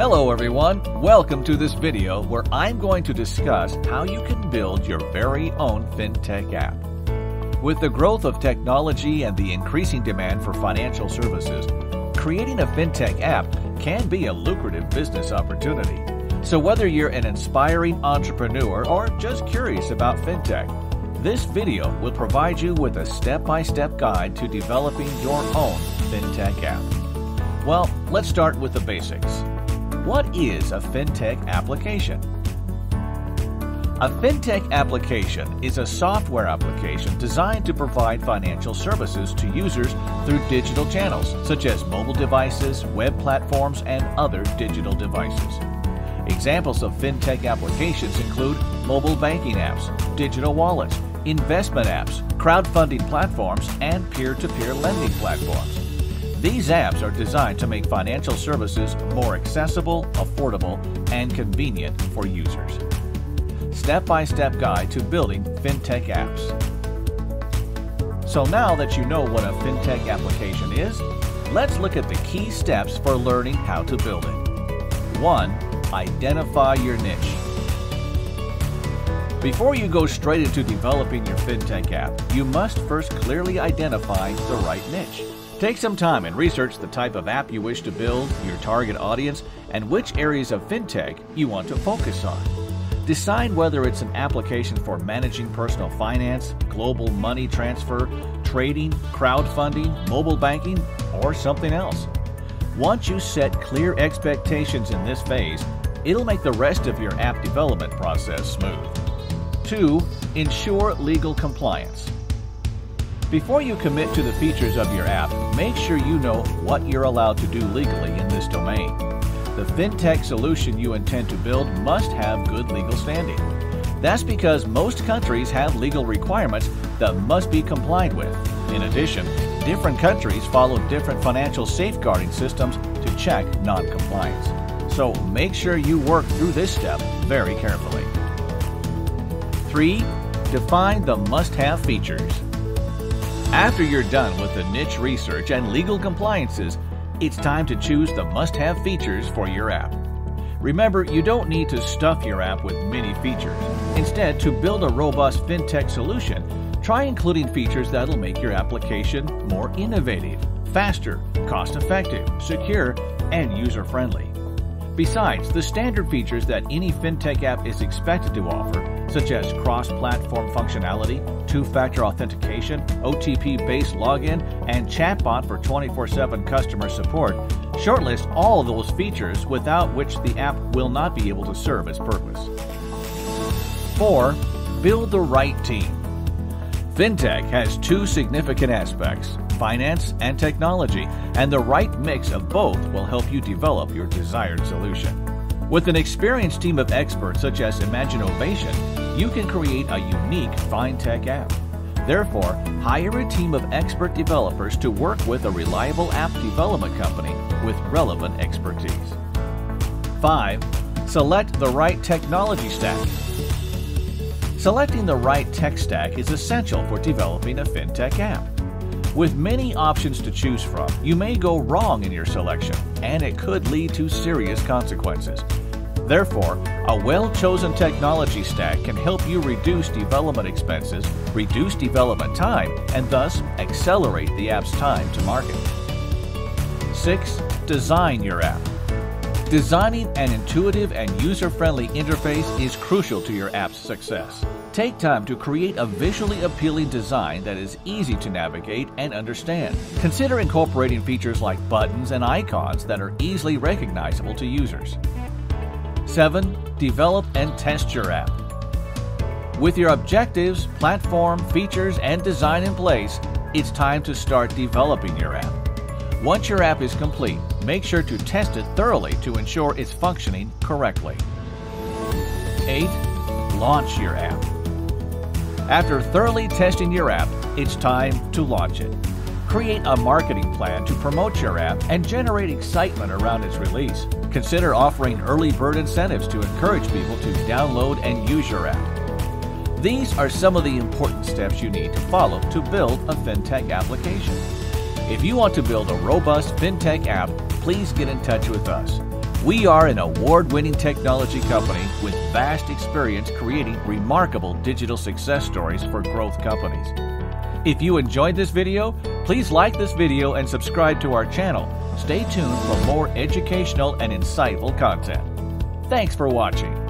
Hello everyone, welcome to this video where I'm going to discuss how you can build your very own FinTech app. With the growth of technology and the increasing demand for financial services, creating a FinTech app can be a lucrative business opportunity. So whether you're an inspiring entrepreneur or just curious about FinTech, this video will provide you with a step-by-step guide to developing your own FinTech app. Well, let's start with the basics. What is a FinTech application? A FinTech application is a software application designed to provide financial services to users through digital channels, such as mobile devices, web platforms, and other digital devices. Examples of FinTech applications include mobile banking apps, digital wallets, investment apps, crowdfunding platforms, and peer-to-peer lending platforms. These apps are designed to make financial services more accessible, affordable, and convenient for users. Step-by-step guide to building FinTech apps. So now that you know what a FinTech application is, let's look at the key steps for learning how to build it. 1. Identify your niche. Before you go straight into developing your FinTech app, you must first clearly identify the right niche. Take some time and research the type of app you wish to build, your target audience, and which areas of FinTech you want to focus on. Decide whether it's an application for managing personal finance, global money transfer, trading, crowdfunding, mobile banking, or something else. Once you set clear expectations in this phase, it'll make the rest of your app development process smooth. 2. Ensure legal compliance. Before you commit to the features of your app, make sure you know what you're allowed to do legally in this domain. The FinTech solution you intend to build must have good legal standing. That's because most countries have legal requirements that must be complied with. In addition, different countries follow different financial safeguarding systems to check non-compliance. So make sure you work through this step very carefully. 3. Define the must-have features. After you're done with the niche research and legal compliances, it's time to choose the must-have features for your app. Remember, you don't need to stuff your app with many features. Instead, to build a robust FinTech solution, try including features that'll make your application more innovative, faster, cost-effective, secure, and user-friendly. Besides, the standard features that any FinTech app is expected to offer, such as cross-platform functionality, two-factor authentication, OTP-based login, and chatbot for 24/7 customer support, shortlist all of those features without which the app will not be able to serve its purpose. 4. Build the right team. FinTech has two significant aspects, finance and technology, and the right mix of both will help you develop your desired solution. With an experienced team of experts such as Imaginovation, you can create a unique FinTech app. Therefore, hire a team of expert developers to work with a reliable app development company with relevant expertise. 5. Select the right technology stack. Selecting the right tech stack is essential for developing a FinTech app. With many options to choose from, you may go wrong in your selection, and it could lead to serious consequences. Therefore, a well-chosen technology stack can help you reduce development expenses, reduce development time, and thus accelerate the app's time to market. 6. Design your app. Designing an intuitive and user-friendly interface is crucial to your app's success. Take time to create a visually appealing design that is easy to navigate and understand. Consider incorporating features like buttons and icons that are easily recognizable to users. 7. Develop and test your app. With your objectives, platform, features, and design in place, it's time to start developing your app. Once your app is complete, make sure to test it thoroughly to ensure it's functioning correctly. 8. Launch your app. After thoroughly testing your app, it's time to launch it. Create a marketing plan to promote your app and generate excitement around its release. Consider offering early bird incentives to encourage people to download and use your app. These are some of the important steps you need to follow to build a FinTech application. If you want to build a robust FinTech app, please get in touch with us. We are an award-winning technology company with vast experience creating remarkable digital success stories for growth companies. If you enjoyed this video, please like this video and subscribe to our channel. Stay tuned for more educational and insightful content. Thanks for watching.